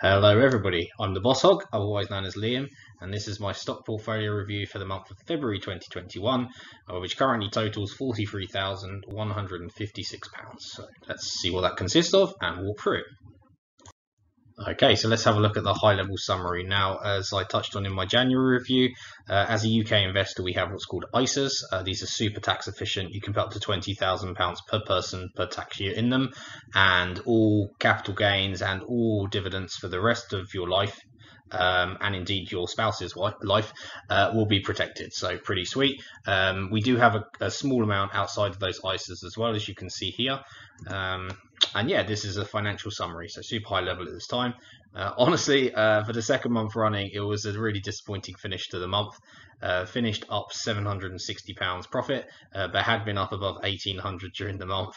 Hello everybody, I'm the Boss Hog, otherwise known as Liam, and this is my stock portfolio review for the month of February 2021, which currently totals £43,156. So let's see what that consists of and walk through it. Okay, so let's have a look at the high-level summary now. As I touched on in my January review, as a UK investor, we have what's called ISAs. These are super tax efficient. You can put up to £20,000 per person per tax year in them, and all capital gains and all dividends for the rest of your life, and indeed your spouse's life, will be protected. So pretty sweet. We do have a small amount outside of those ISAs as well, as you can see here. And yeah, this is a financial summary, so super high level at this time. Honestly, for the second month running, it was a really disappointing finish to the month. Finished up £760 profit, but had been up above 1800 during the month.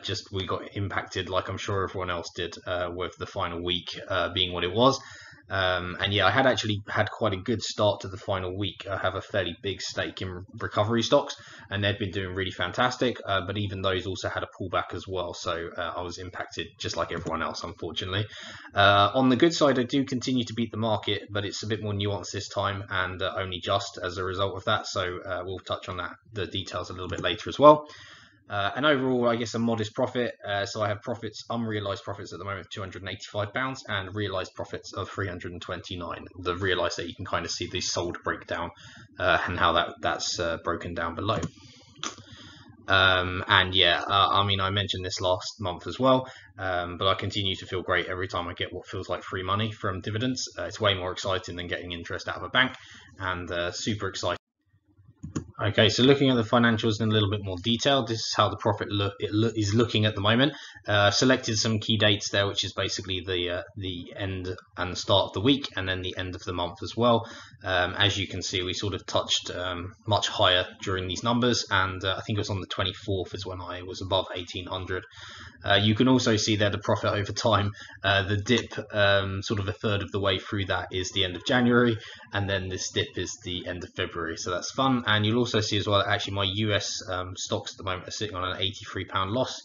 Just we got impacted, like I'm sure everyone else did, with the final week being what it was. And yeah, I had actually had quite a good start to the final week. I have a fairly big stake in recovery stocks, and they'd been doing really fantastic, but even those also had a pullback as well, so I was impacted just like everyone else, unfortunately. On the good side, I do continue to beat the market, but it's a bit more nuanced this time, and only just as a result of that, so we'll touch on the details a little bit later as well. And overall, I guess a modest profit. So I have profits, unrealized profits at the moment of £285, and realized profits of 329. The realized that you can kind of see the sold breakdown and how that's broken down below. And yeah, I mean, I mentioned this last month as well, but I continue to feel great every time I get what feels like free money from dividends. It's way more exciting than getting interest out of a bank, and super exciting. Okay, so looking at the financials in a little bit more detail, this is how the profit is looking at the moment. Selected some key dates there, which is basically the end and start of the week, and then the end of the month as well. As you can see, we sort of touched much higher during these numbers, and I think it was on the 24th is when I was above 1800. You can also see there the profit over time. The dip, sort of a third of the way through that, is the end of January, and then this dip is the end of February. So that's fun. And you'll also see as well that actually my US stocks at the moment are sitting on an £83 loss.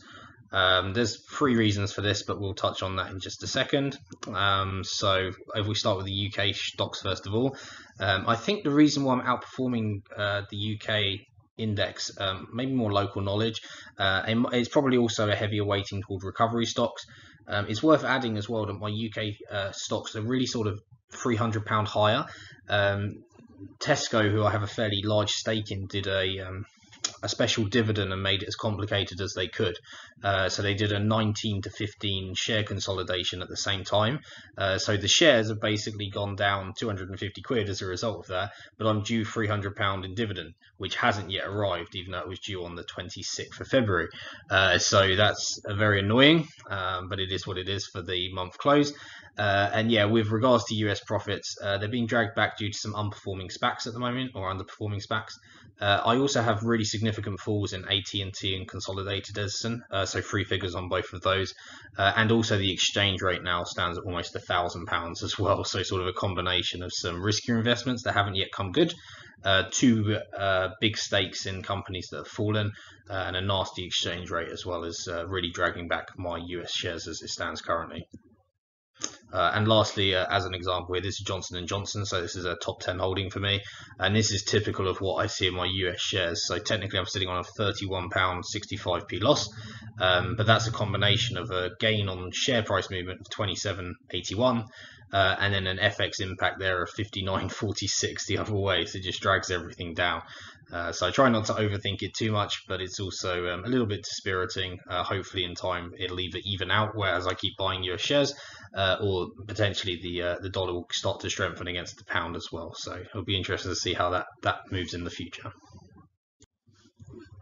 There's three reasons for this, but we'll touch on that in just a second. So if we start with the UK stocks first of all, I think the reason why I'm outperforming the UK index, maybe more local knowledge, and it's probably also a heavier weighting called recovery stocks. It's worth adding as well that my UK stocks are really sort of £300 higher. Tesco, who I have a fairly large stake in, did a special dividend and made it as complicated as they could. So they did a 19 to 15 share consolidation at the same time. So the shares have basically gone down 250 quid as a result of that, but I'm due £300 in dividend, which hasn't yet arrived, even though it was due on the 26th of February. So that's very annoying, but it is what it is for the month close. And yeah, with regards to US profits, they're being dragged back due to some unperforming SPACs at the moment, or underperforming SPACs. I also have really significant falls in AT&T and Consolidated Edison, so three figures on both of those. And also the exchange rate now stands at almost £1,000 as well, so sort of a combination of some riskier investments that haven't yet come good, two big stakes in companies that have fallen, and a nasty exchange rate as well as really dragging back my US shares as it stands currently. And lastly, as an example here, this is Johnson & Johnson, so this is a top 10 holding for me, and this is typical of what I see in my US shares. So technically I'm sitting on a £31.65p loss, but that's a combination of a gain on share price movement of 27.81, and then an FX impact there of 59.46 the other way, so it just drags everything down. So I try not to overthink it too much, but it's also a little bit dispiriting. Hopefully in time it'll either even out, whereas I keep buying US shares, or potentially the dollar will start to strengthen against the pound as well. So it'll be interesting to see how that moves in the future.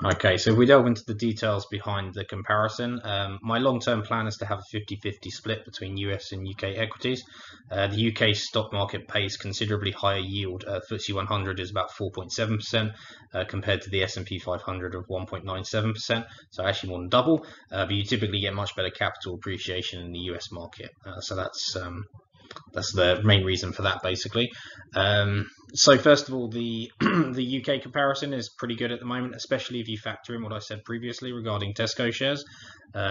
Okay, so if we delve into the details behind the comparison, my long-term plan is to have a 50-50 split between US and UK equities. The UK stock market pays considerably higher yield. FTSE 100 is about 4.7% compared to the S&P 500 of 1.97%, so actually more than double. But you typically get much better capital appreciation in the US market, so that's that's the main reason for that, basically. So first of all, the the UK comparison is pretty good at the moment, especially if you factor in what I said previously regarding Tesco shares.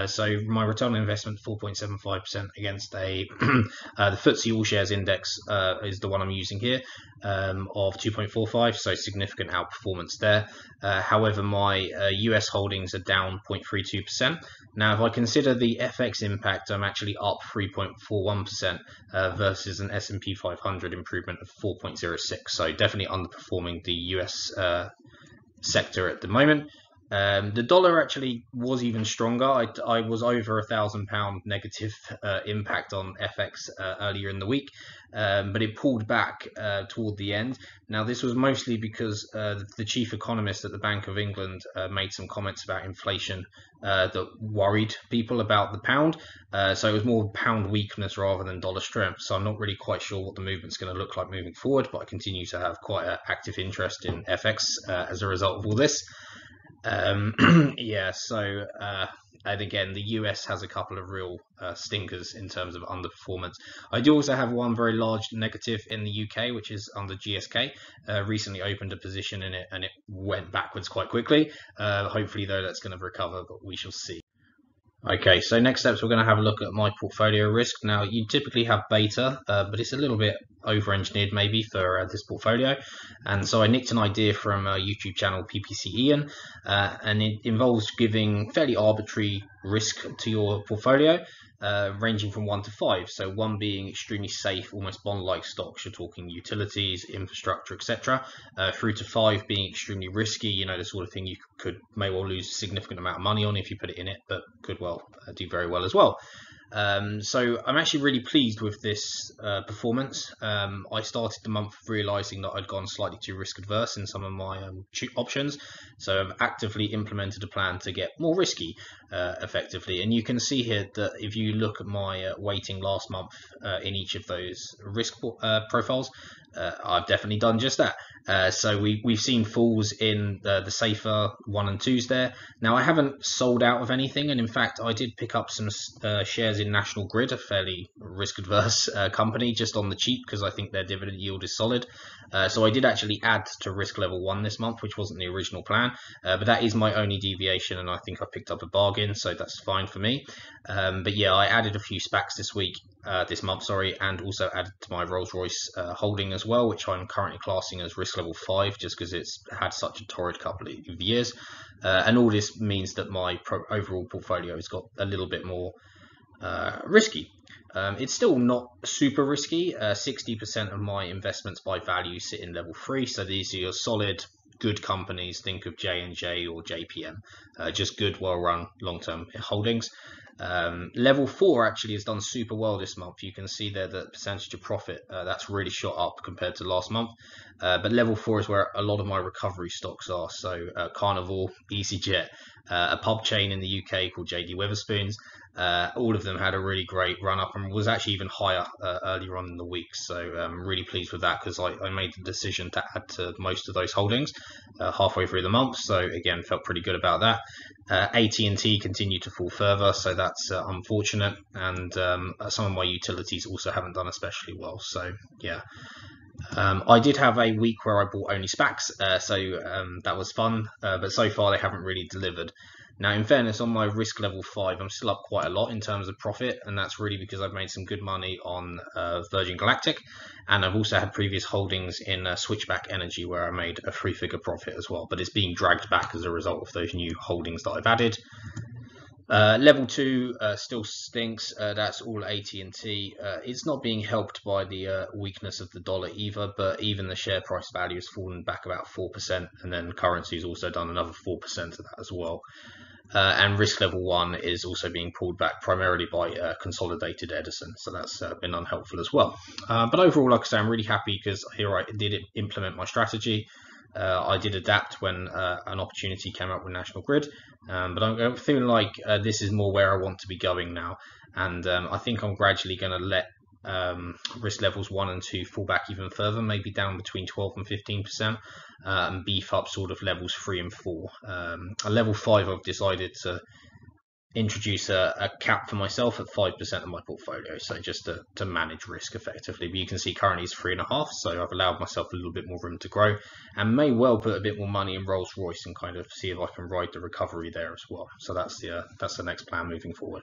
So my return on investment 4.75% against the FTSE All Shares Index is the one I'm using here, of 2.45, so significant outperformance there. However, my US holdings are down 0.32%. Now, if I consider the FX impact, I'm actually up 3.41% versus an S&P 500 improvement of 4.06. So definitely underperforming the US sector at the moment. The dollar actually was even stronger. I was over £1,000 negative impact on FX earlier in the week, but it pulled back toward the end. Now, this was mostly because the chief economist at the Bank of England made some comments about inflation that worried people about the pound. So it was more pound weakness rather than dollar strength. So I'm not really quite sure what the movement's going to look like moving forward, but I continue to have quite an active interest in FX as a result of all this. Yeah, so and again, the US has a couple of real stinkers in terms of underperformance. I do also have one very large negative in the UK, which is under GSK. Recently opened a position in it and it went backwards quite quickly. Hopefully, though, that's going to recover, but we shall see. Okay, so next steps, we're going to have a look at my portfolio risk. Now, you typically have beta, but it's a little bit over-engineered maybe for this portfolio. And so I nicked an idea from a YouTube channel, PPC Ian, and it involves giving fairly arbitrary risk to your portfolio, ranging from 1 to 5. So 1 being extremely safe, almost bond-like stocks, you're talking utilities, infrastructure, etc., through to 5 being extremely risky, you know, the sort of thing you may well lose a significant amount of money on if you put it in it, but could well do very well as well. So I'm actually really pleased with this performance. I started the month realizing that I'd gone slightly too risk adverse in some of my options, so I've actively implemented a plan to get more risky effectively. And you can see here that if you look at my weighting last month in each of those risk profiles, I've definitely done just that. So we've seen falls in the safer 1 and 2s there. Now, I haven't sold out of anything, and in fact I did pick up some shares in National Grid, a fairly risk adverse company, just on the cheap because I think their dividend yield is solid. So I did actually add to risk level 1 this month, which wasn't the original plan, but that is my only deviation, and I think I picked up a bargain, so that's fine for me. But yeah, I added a few SPACs this month, and also added to my Rolls-Royce holding as well, which I'm currently classing as risk level 5, just because it's had such a torrid couple of years. And all this means that my overall portfolio has got a little bit more risky. It's still not super risky. 60% of my investments by value sit in level 3, so these are your solid, good companies. Think of J&J or JPM, just good, well-run, long-term holdings. Level 4 actually has done super well this month. You can see there the percentage of profit that's really shot up compared to last month. But level 4 is where a lot of my recovery stocks are. So Carnival, EasyJet, a pub chain in the UK called JD Wetherspoons. All of them had a really great run up and was actually even higher earlier on in the week. So I'm really pleased with that because I made the decision to add to most of those holdings halfway through the month. So again, felt pretty good about that. AT&T continued to fall further, so that's unfortunate. And some of my utilities also haven't done especially well. So yeah. I did have a week where I bought only SPACs, so that was fun, but so far they haven't really delivered. Now, in fairness, on my risk level 5, I'm still up quite a lot in terms of profit, and that's really because I've made some good money on Virgin Galactic, and I've also had previous holdings in Switchback Energy where I made a 3-figure profit as well, but it's being dragged back as a result of those new holdings that I've added. Level 2 still stinks. That's all AT&T. It's not being helped by the weakness of the dollar either, but even the share price value has fallen back about 4%, and then currency's also done another 4% of that as well. And risk level 1 is also being pulled back primarily by Consolidated Edison, so that's been unhelpful as well. But overall, like I say, I'm really happy because here I did implement my strategy. I did adapt when an opportunity came up with National Grid, but I'm feeling like this is more where I want to be going now, and I think I'm gradually going to let risk levels 1 and 2 fall back even further, maybe down between 12 and 15%, and beef up sort of levels 3 and 4. At level 5, I've decided to introduce a cap for myself at 5% of my portfolio, so just to manage risk effectively. But you can see currently it's 3.5, so I've allowed myself a little bit more room to grow, and may well put a bit more money in Rolls Royce and kind of see if I can ride the recovery there as well. So that's the next plan moving forward.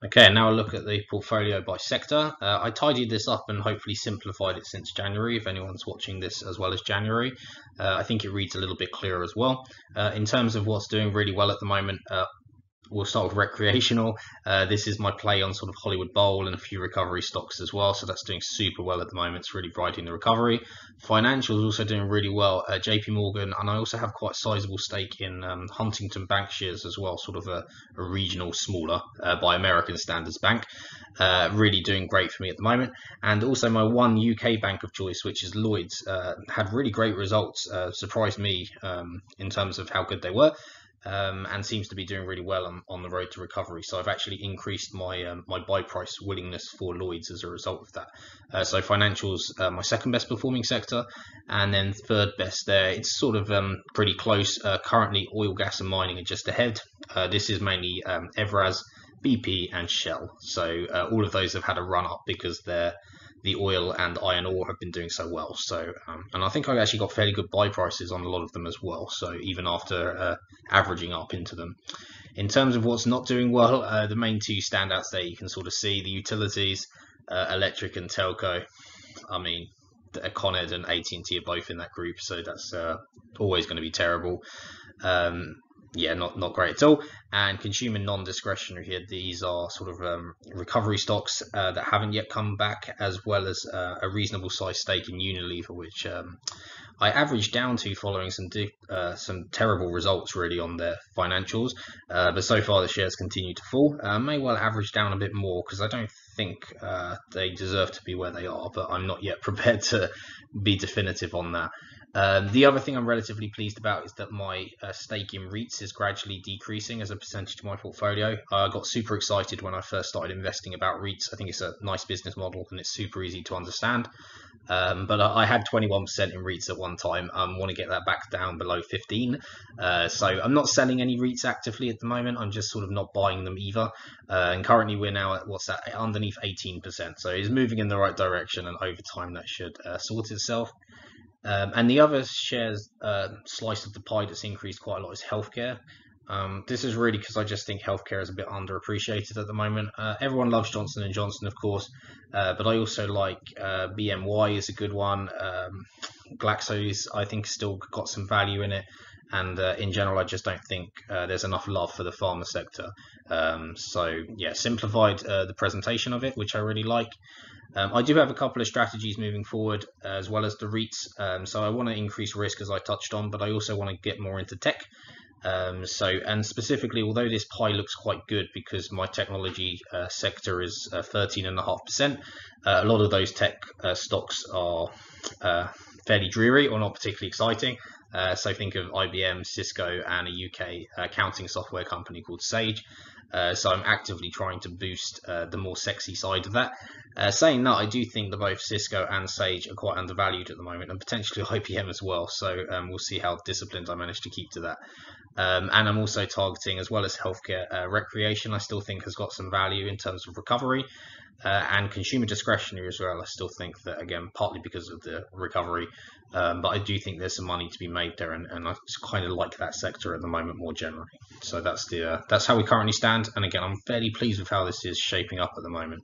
Okay, now a look at the portfolio by sector. I tidied this up and hopefully simplified it since January. If anyone's watching this as well as January, I think it reads a little bit clearer as well. In terms of what's doing really well at the moment, we'll start with recreational. This is my play on sort of Hollywood Bowl and a few recovery stocks as well. So that's doing super well at the moment. It's really riding the recovery. Financial is also doing really well. JP Morgan, and I also have quite a sizable stake in Huntington Bancshares as well, sort of a regional, smaller by American standards bank. Really doing great for me at the moment. And also my one UK bank of choice, which is Lloyds, had really great results. Surprised me in terms of how good they were. And seems to be doing really well on the road to recovery. So I've actually increased my my buy price willingness for Lloyds as a result of that. So financials, my second best performing sector, and then third best there. It's sort of pretty close. Currently, oil, gas, and mining are just ahead. This is mainly Evraz, BP, and Shell. So all of those have had a run up because the oil and iron ore have been doing so well. So, and I think I actually got fairly good buy prices on a lot of them as well. So even after averaging up into them. In terms of what's not doing well, the main two standouts there you can sort of see the utilities, electric and telco. I mean, Con Ed and AT&T are both in that group, so that's always going to be terrible. Yeah, not great at all. And consumer non-discretionary here, these are sort of recovery stocks that haven't yet come back, as well as a reasonable size stake in Unilever, which I averaged down to following some terrible results really on their financials. But so far the shares continue to fall. May well average down a bit more because I don't think they deserve to be where they are, but I'm not yet prepared to be definitive on that. The other thing I'm relatively pleased about is that my stake in REITs is gradually decreasing as a percentage of my portfolio. I got super excited when I first started investing about REITs. I think it's a nice business model and it's super easy to understand. But I had 21% in REITs at one time. I want to get that back down below 15. So I'm not selling any REITs actively at the moment. I'm just sort of not buying them either. And currently we're now at, what's that, underneath 18%. So it's moving in the right direction, and over time that should sort itself. And the other shares slice of the pie that's increased quite a lot is healthcare. This is really because I just think healthcare is a bit underappreciated at the moment. Everyone loves Johnson & Johnson, of course, but I also like BMY is a good one. Glaxo's, I think, still got some value in it. And in general, I just don't think there's enough love for the pharma sector. So yeah, simplified the presentation of it, which I really like. I do have a couple of strategies moving forward, as well as the REITs. So I want to increase risk, as I touched on, but I also want to get more into tech. And specifically, although this pie looks quite good because my technology sector is 13.5%, a lot of those tech stocks are fairly dreary or not particularly exciting. So think of IBM, Cisco, and a UK accounting software company called Sage. So I'm actively trying to boost the more sexy side of that. Saying that, I do think that both Cisco and Sage are quite undervalued at the moment, and potentially IBM as well. So we'll see how disciplined I manage to keep to that. And I'm also targeting, as well as healthcare, recreation. I still think has got some value in terms of recovery. And consumer discretionary as well. I still think that, again, partly because of the recovery, but I do think there's some money to be made there, and I kind of like that sector at the moment more generally. So that's how we currently stand, and again, I'm fairly pleased with how this is shaping up at the moment.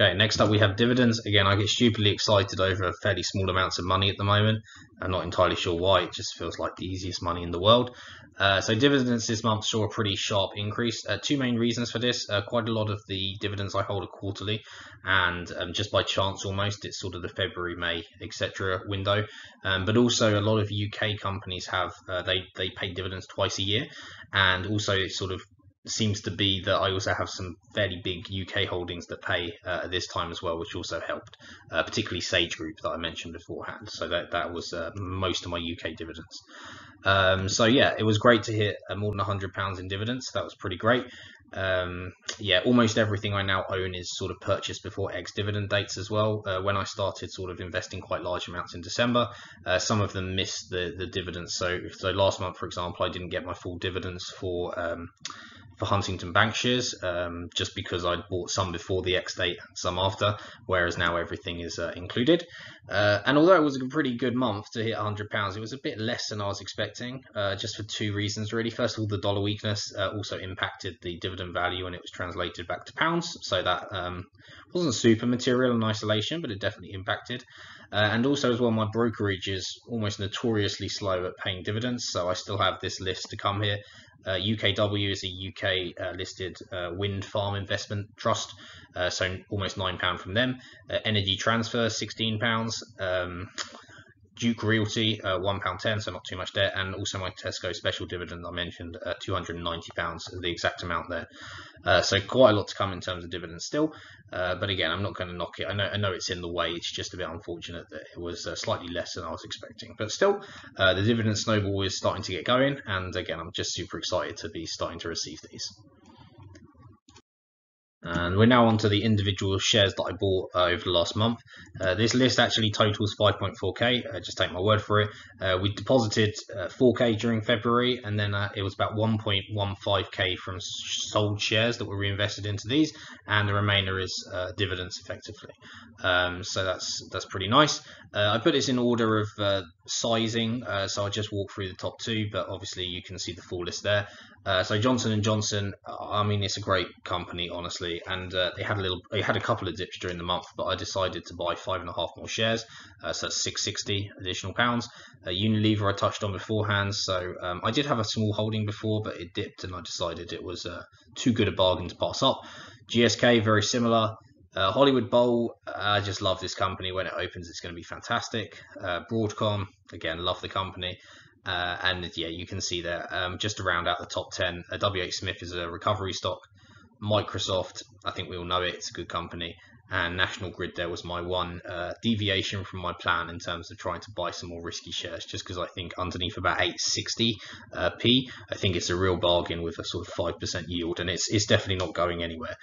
Okay, next up we have dividends. Again, I get stupidly excited over fairly small amounts of money at the moment. I'm not entirely sure why. It just feels like the easiest money in the world. So dividends this month saw a pretty sharp increase. Two main reasons for this. Quite a lot of the dividends I hold are quarterly, and just by chance almost, it's sort of the February, May, etc. window. But also a lot of UK companies have, they pay dividends twice a year, and also it sort of seems to be that I also have some fairly big UK holdings that pay at this time as well, which also helped, particularly Sage Group that I mentioned beforehand. So that was most of my UK dividends. So yeah, it was great to hit more than £100 in dividends. That was pretty great. Yeah, almost everything I now own is sort of purchased before ex-dividend dates as well. When I started sort of investing quite large amounts in December, some of them missed the dividends. So last month, for example, I didn't get my full dividends for Huntington Bankshares, just because I'd bought some before the X date and some after, whereas now everything is included. And although it was a pretty good month to hit £100, it was a bit less than I was expecting, just for two reasons really. First of all, the dollar weakness also impacted the dividend value when it was translated back to pounds, so that wasn't super material in isolation, but it definitely impacted. And also as well, my brokerage is almost notoriously slow at paying dividends, so I still have this list to come here. UKW is a UK listed wind farm investment trust, so almost £9 from them. Energy Transfer, £16. Duke Realty, £1.10, so not too much there, and also my Tesco special dividend I mentioned, £290, the exact amount there. So quite a lot to come in terms of dividends still, but again, I'm not going to knock it. I know it's in the way. It's just a bit unfortunate that it was slightly less than I was expecting, but still, the dividend snowball is starting to get going, and again, I'm just super excited to be starting to receive these. And we're now on to the individual shares that I bought over the last month. This list actually totals 5.4k, just take my word for it. We deposited 4k during February, and then it was about 1.15k from sold shares that were reinvested into these, and the remainder is dividends effectively. So that's pretty nice. I put this in order of sizing, so I'll just walk through the top two, but obviously you can see the full list there. So Johnson & Johnson, I mean, it's a great company, honestly, and they had a couple of dips during the month, but I decided to buy 5.5 more shares, so that's 660 additional pounds. Unilever I touched on beforehand, so I did have a small holding before, but it dipped, and I decided it was too good a bargain to pass up. GSK, very similar. Hollywood Bowl, I just love this company. When it opens, it's going to be fantastic. Broadcom, again, love the company. And yeah, you can see there, just to round out the top 10, WH Smith is a recovery stock. Microsoft, I think we all know it, it's a good company. And National Grid, there was my one deviation from my plan in terms of trying to buy some more risky shares, just because I think underneath about 860p, I think it's a real bargain with a sort of 5% yield, and it's definitely not going anywhere.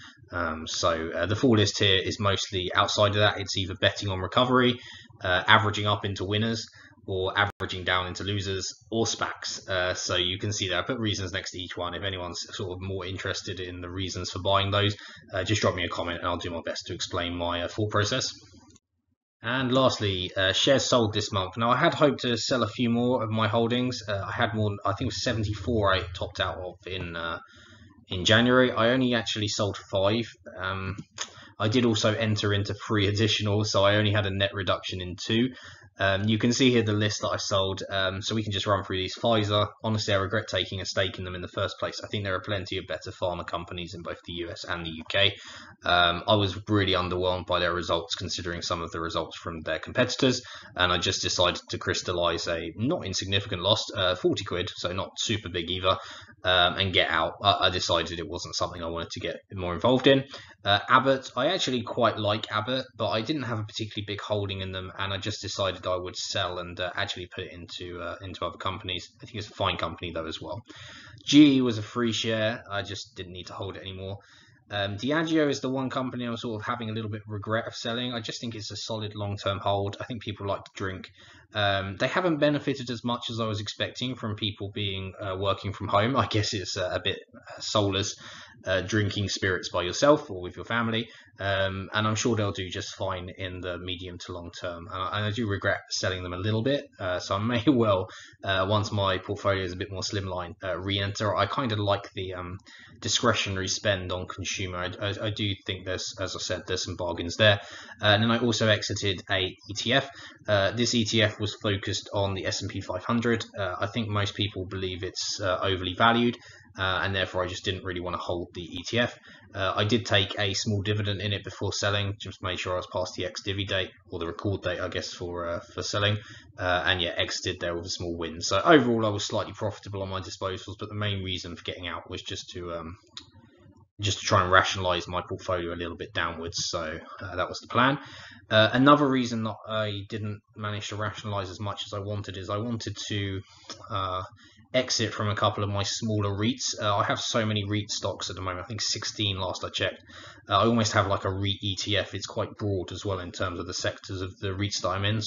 So the full list here is mostly outside of that. It's either betting on recovery, averaging up into winners, or averaging down into losers, or SPACs. So you can see there, I put reasons next to each one. If anyone's sort of more interested in the reasons for buying those, just drop me a comment and I'll do my best to explain my thought process. And lastly, shares sold this month. Now, I had hoped to sell a few more of my holdings. I had more, I think it was 74 I topped out of in January. I only actually sold 5. I did also enter into 3 additional, so I only had a net reduction in 2. You can see here the list that I sold, so we can just run through these. Pfizer, honestly, I regret taking a stake in them in the first place. I think there are plenty of better pharma companies in both the US and the UK. I was really underwhelmed by their results, considering some of the results from their competitors, and I just decided to crystallize a not insignificant loss, 40 quid, so not super big either, and get out. I decided it wasn't something I wanted to get more involved in. Abbott, I actually quite like Abbott, but I didn't have a particularly big holding in them, and I just decided I would sell and actually put it into other companies. I think it's a fine company though as well. GE was a free share. I just didn't need to hold it anymore. Diageo is the one company I'm sort of having a little bit of regret of selling. I just think it's a solid long-term hold. I think people like to drink. They haven't benefited as much as I was expecting from people being working from home. I guess it's a bit soulless drinking spirits by yourself or with your family. And I'm sure they'll do just fine in the medium to long term. And I do regret selling them a little bit. So I may well, once my portfolio is a bit more slimline, re-enter. I kind of like the discretionary spend on consumer. I do think there's, as I said, there's some bargains there. And then I also exited a ETF. This ETF was focused on the S&P 500. I think most people believe it's overly valued, and therefore I just didn't really want to hold the ETF. I did take a small dividend in it before selling, just made sure I was past the ex-divi date, or the record date, I guess, for selling, and yeah, exited there with a small win. So overall, I was slightly profitable on my disposals, but the main reason for getting out was just to just to try and rationalize my portfolio a little bit downwards. So that was the plan. Another reason that I didn't manage to rationalize as much as I wanted is I wanted to exit from a couple of my smaller REITs. I have so many REIT stocks at the moment. I think 16 last I checked. I almost have like a REIT ETF. It's quite broad as well in terms of the sectors of the REITs that I'm in.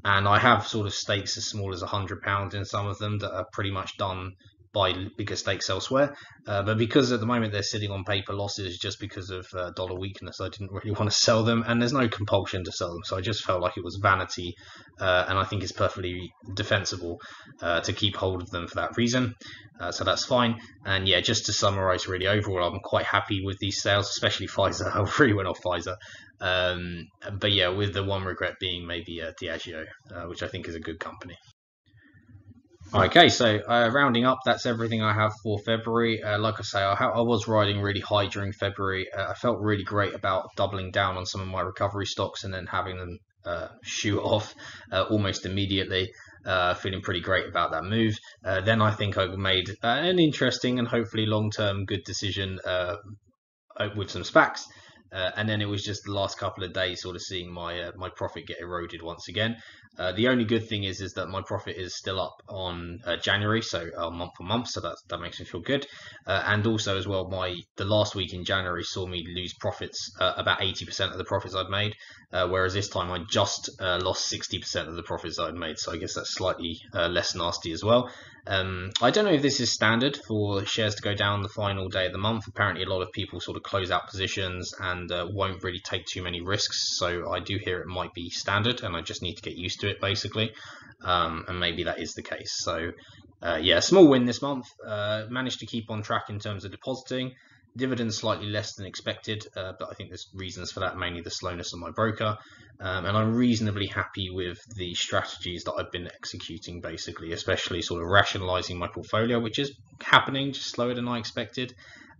And I have sort of stakes as small as £100 in some of them that are pretty much done by bigger stakes elsewhere. But because at the moment they're sitting on paper losses just because of dollar weakness, I didn't really want to sell them, and there's no compulsion to sell them. So I just felt like it was vanity, and I think it's perfectly defensible to keep hold of them for that reason. So that's fine. And yeah, just to summarize, really overall, I'm quite happy with these sales, especially Pfizer. I really went off Pfizer. But yeah, with the one regret being maybe Diageo, which I think is a good company. Okay, so rounding up, that's everything I have for February. Like I say, I was riding really high during February. I felt really great about doubling down on some of my recovery stocks and then having them shoot off almost immediately. Feeling pretty great about that move. Then I think I made an interesting and hopefully long-term good decision with some SPACs. And then it was just the last couple of days sort of seeing my my profit get eroded once again. The only good thing is that my profit is still up on January, so month on month, so that makes me feel good. And also as well, the last week in January saw me lose profits, about 80% of the profits I'd made, whereas this time I just lost 60% of the profits I'd made, so I guess that's slightly less nasty as well. I don't know if this is standard for shares to go down the final day of the month. Apparently a lot of people sort of close out positions and won't really take too many risks, so I do hear it might be standard and I just need to get used to it basically, and maybe that is the case. So yeah, small win this month. Managed to keep on track in terms of depositing. Dividends slightly less than expected, but I think there's reasons for that, mainly the slowness of my broker. And I'm reasonably happy with the strategies that I've been executing, basically, especially sort of rationalizing my portfolio, which is happening just slower than I expected.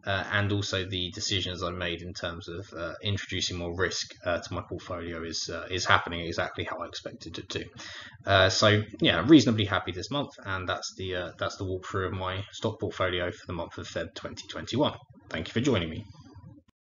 And also the decisions I made in terms of introducing more risk to my portfolio is happening exactly how I expected it to. So yeah, reasonably happy this month, and that's the walkthrough of my stock portfolio for the month of Feb 2021. Thank you for joining me.